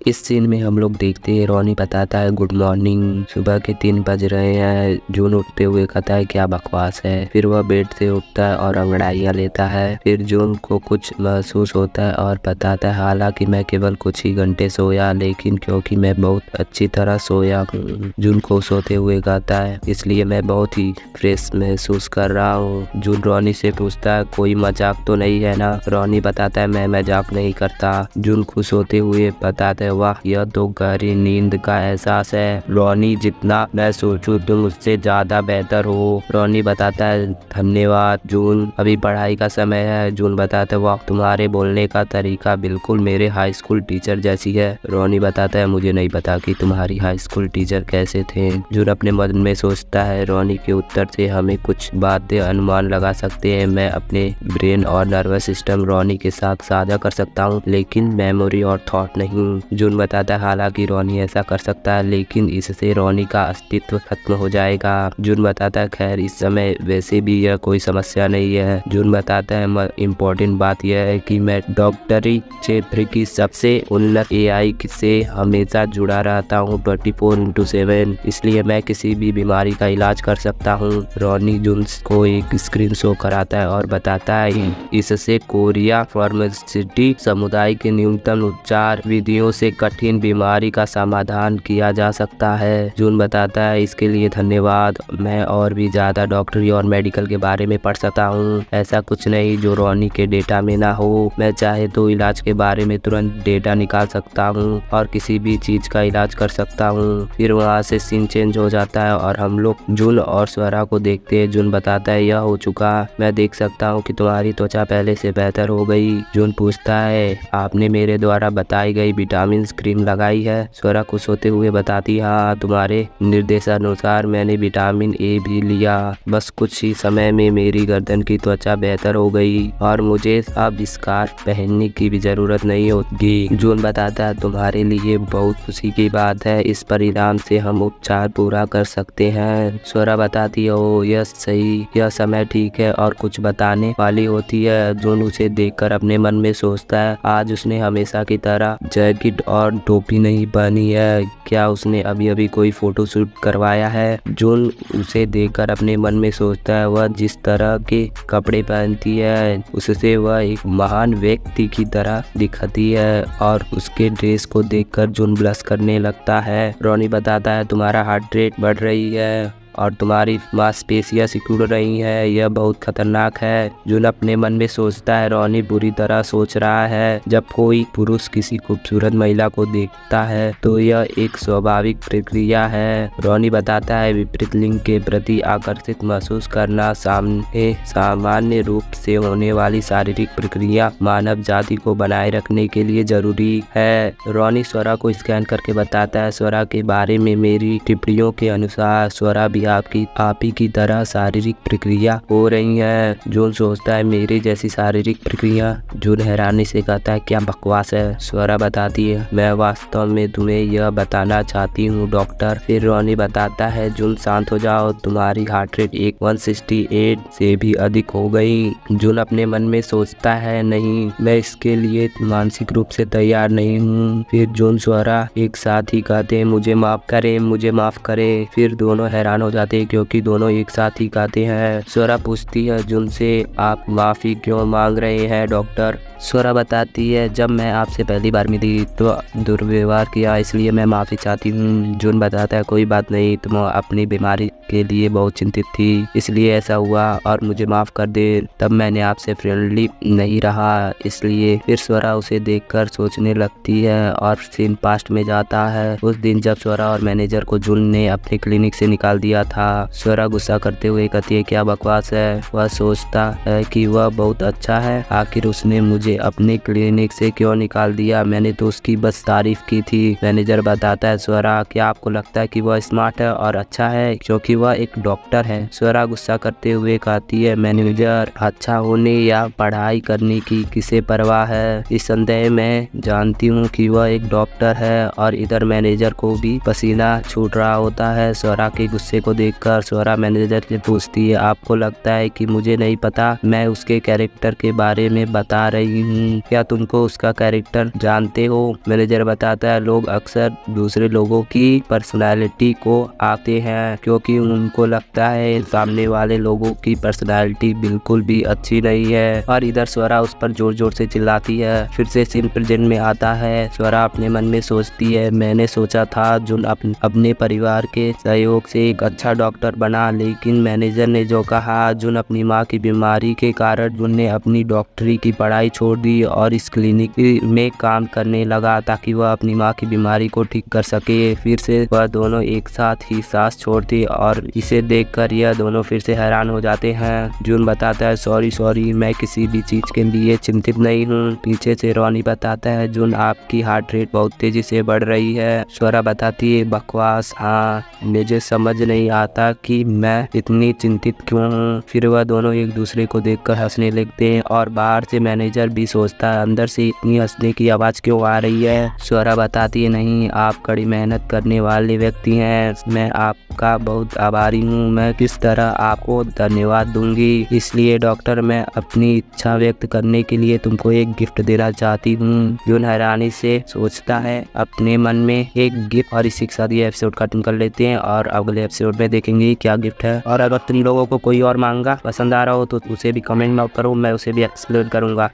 इस सीन में हम लोग देखते हैं रोनी बताता है गुड मॉर्निंग, सुबह के 3 बज रहे हैं। जून उठते हुए कहता है क्या बकवास है। फिर वह बेड से उठता है और अंगड़ाइयाँ लेता है। फिर जून को कुछ महसूस होता है और बताता है हालांकि मैं केवल कुछ ही घंटे सोया, लेकिन क्योंकि मैं बहुत अच्छी तरह सोया हूँ। जून को सोते हुए कहता है इसलिए मैं बहुत ही फ्रेश महसूस कर रहा हूँ। जून रोनी से पूछता है कोई मजाक तो नहीं है ना। रोनी बताता है मैं मजाक नहीं करता। जून को सोते हुए बताता है वाह यह तो गहरी नींद का एहसास है। रोनी जितना मैं सोचूं तुम उससे ज्यादा बेहतर हो। रोनी बताता है धन्यवाद जून, अभी पढ़ाई का समय है। जून बताता है वाह तुम्हारे बोलने का तरीका बिल्कुल मेरे हाई स्कूल टीचर जैसी है। रोनी बताता है मुझे नहीं पता कि तुम्हारी हाई स्कूल टीचर कैसे थे। जून अपने मन में सोचता है रोनी के उत्तर से हमें कुछ बातें अनुमान लगा सकते हैं। मैं अपने ब्रेन और नर्वस सिस्टम रोनी के साथ साझा कर सकता हूँ, लेकिन मेमोरी और थॉट नहीं। जून बताता है हालांकि रोनी ऐसा कर सकता है, लेकिन इससे रोनी का अस्तित्व खत्म हो जाएगा। जून बताता है खैर इस समय वैसे भी यह कोई समस्या नहीं है। जून बताता है इम्पोर्टेंट बात यह है कि मैं डॉक्टरी क्षेत्र की सबसे उन्नत एआई से हमेशा जुड़ा रहता हूँ 24/7, इसलिए मैं किसी भी बीमारी का इलाज कर सकता हूँ। रोनी जून को एक स्क्रीन शो कराता है और बताता है इससे कोरिया फार्मास्यूटिकल समुदाय के न्यूनतम उपचार विधियों से कठिन बीमारी का समाधान किया जा सकता है। जून बताता है इसके लिए धन्यवाद, मैं और भी ज्यादा डॉक्टरी और मेडिकल के बारे में पढ़ सकता हूँ। ऐसा कुछ नहीं जो रोनी के डेटा में ना हो। मैं चाहे तो इलाज के बारे में तुरंत डेटा निकाल सकता हूँ और किसी भी चीज का इलाज कर सकता हूँ। फिर वहाँ से सीन चेंज हो जाता है और हम लोग जून और स्वरा को देखते हैं। जून बताता है यह हो चुका, मैं देख सकता हूँ कि तुम्हारी त्वचा पहले से बेहतर हो गई। जून पूछता है आपने मेरे द्वारा बताई गई विटामिन क्रीम लगाई है। स्वरा को सोते हुए बताती हाँ तुम्हारे निर्देशानुसार मैंने विटामिन ए भी लिया, बस कुछ ही समय में मेरी गर्दन की त्वचा बेहतर हो गई और मुझे अब स्कार्फ पहनने की भी जरूरत नहीं होगी। जून बताता है तुम्हारे लिए बहुत खुशी की बात है, इस परिणाम से हम उपचार पूरा कर सकते हैं। स्वरा बताती है ओ यस सही, यह समय ठीक है और कुछ बताने वाली होती है। जून उसे देखकर अपने मन में सोचता है आज उसने हमेशा की तरह जैकेट और टोपी नहीं पहनी है, क्या उसने अभी अभी कोई फोटो शूट करवाया है। जून उसे देखकर अपने मन में सोचता है वह जिस तरह के कपड़े पहनती है उससे वह एक महान व्यक्ति की तरह दिखती है और उसके ड्रेस को देखकर जून ब्लश करने लगता है। रोनी बताता है तुम्हारा हार्ट रेट बढ़ रही है और तुम्हारी मांसपेशियां सिकुड़ रही है, यह बहुत खतरनाक है। जून अपने मन में सोचता है रोनी बुरी तरह सोच रहा है। जब कोई पुरुष किसी खूबसूरत महिला को देखता है तो यह एक स्वाभाविक प्रक्रिया है। रोनी बताता है विपरीत लिंग के प्रति आकर्षित महसूस करना सामान्य रूप से होने वाली शारीरिक प्रक्रिया मानव जाति को बनाए रखने के लिए जरूरी है। रोनी स्वरा को स्कैन करके बताता है स्वरा के बारे में मेरी टिप्पणियों के अनुसार स्वरा आप ही की तरह शारीरिक प्रक्रिया हो रही है। जून सोचता है मेरे जैसी शारीरिक प्रक्रिया। जून हैरानी से कहता है क्या बकवास है। स्वरा बताती है मैं वास्तव में तुम्हें यह बताना चाहती हूँ डॉक्टर। फिर रोनी बताता है जून शांत हो जाओ, तुम्हारी हार्ट रेट 168 से भी अधिक हो गई। जून अपने मन में सोचता है नहीं मैं इसके लिए मानसिक रूप से तैयार नहीं हूँ। फिर जून स्वरा एक साथ ही कहते हैं मुझे माफ करें, मुझे माफ करें। फिर दोनों हैरान हो जाते हैं क्योंकि दोनों एक साथ ही कहते हैं। स्वरा पूछती है जून से आप माफी क्यों मांग रहे हैं डॉक्टर। स्वरा बताती है जब मैं आपसे पहली बार मिली तो दुर्व्यवहार किया इसलिए मैं माफी चाहती हूँ। जून बताता है कोई बात नहीं, तुम अपनी बीमारी के लिए बहुत चिंतित थी इसलिए ऐसा हुआ और मुझे माफ कर दे, तब मैंने आपसे फ्रेंडली नहीं रहा इसलिए। फिर स्वरा उसे देखकर सोचने लगती है और सीन पास्ट में जाता है। उस दिन जब स्वरा और मैनेजर को जून ने अपने क्लिनिक से निकाल दिया था। स्वरा गुस्सा करते हुए कहती है क्या बकवास है। वह सोचता है कि वह बहुत अच्छा है, आखिर उसने मुझे अपने क्लिनिक से क्यों निकाल दिया, मैंने तो उसकी बस तारीफ की थी। मैनेजर बताता है स्वरा क्या आपको लगता है कि वह स्मार्ट है और अच्छा है क्योंकि वह एक डॉक्टर है। स्वरा गुस्सा करते हुए कहती है मैनेजर अच्छा होने या पढ़ाई करने की किसे परवाह है, इस संदेह में जानती हूँ कि वह एक डॉक्टर है। और इधर मैनेजर को भी पसीना छूट रहा होता है। स्वरा के गुस्से को को देखकर स्वरा मैनेजर से पूछती है, आपको लगता है कि मुझे नहीं पता? मैं उसके कैरेक्टर के बारे में बता रही हूँ, क्या तुमको उसका कैरेक्टर जानते हो? मैनेजर बताता है, लोग अक्सर दूसरे लोगों की पर्सनालिटी को आते हैं क्योंकि उनको लगता है सामने वाले लोगों की पर्सनालिटी बिल्कुल भी अच्छी नहीं है। और इधर स्वरा उस पर जोर जोर से चिल्लाती है। फिर से सीन प्रेजेंट में आता है। स्वरा अपने मन में सोचती है, मैंने सोचा था जुन अपने परिवार के सहयोग से एक अच्छा डॉक्टर बना, लेकिन मैनेजर ने जो कहा, जुन अपनी माँ की बीमारी के कारण जुन ने अपनी डॉक्टरी की पढ़ाई छोड़ दी और इस क्लिनिक में काम करने लगा ताकि वह अपनी माँ की बीमारी को ठीक कर सके। फिर से वह दोनों एक साथ ही सांस छोड़ती और इसे देखकर यह दोनों फिर से हैरान हो जाते हैं। जून बताता है, सॉरी मैं किसी भी चीज के लिए चिंतित नहीं हूँ। पीछे से रॉनी बताता है, जून आपकी हार्ट रेट बहुत तेजी से बढ़ रही है। स्वरा बताती है, बकवास, हाँ मुझे समझ नहीं आता कि मैं इतनी चिंतित क्यों हूँ। फिर वह दोनों एक दूसरे को देखकर हंसने लगते हैं और बाहर से मैनेजर भी सोचता है, अंदर से इतनी हंसने की आवाज क्यों आ रही है। स्वरा बताती है, नहीं आप कड़ी मेहनत करने वाले व्यक्ति हैं, मैं आपका बहुत आभारी हूँ। मैं किस तरह आपको धन्यवाद दूंगी। इसलिए डॉक्टर, मैं अपनी इच्छा व्यक्त करने के लिए तुमको एक गिफ्ट देना चाहती हूँ। जून हैरानी से सोचता है अपने मन में एक गिफ्ट, और इसी के साथ ये एपिसोड खत्म कर लेते हैं और अगले एपिसोड में देखेंगे क्या गिफ्ट है। और अगर तुम लोगों को कोई और मांगा पसंद आ रहा हो तो उसे भी कमेंट में करो, मैं उसे भी एक्सप्लेन करूंगा।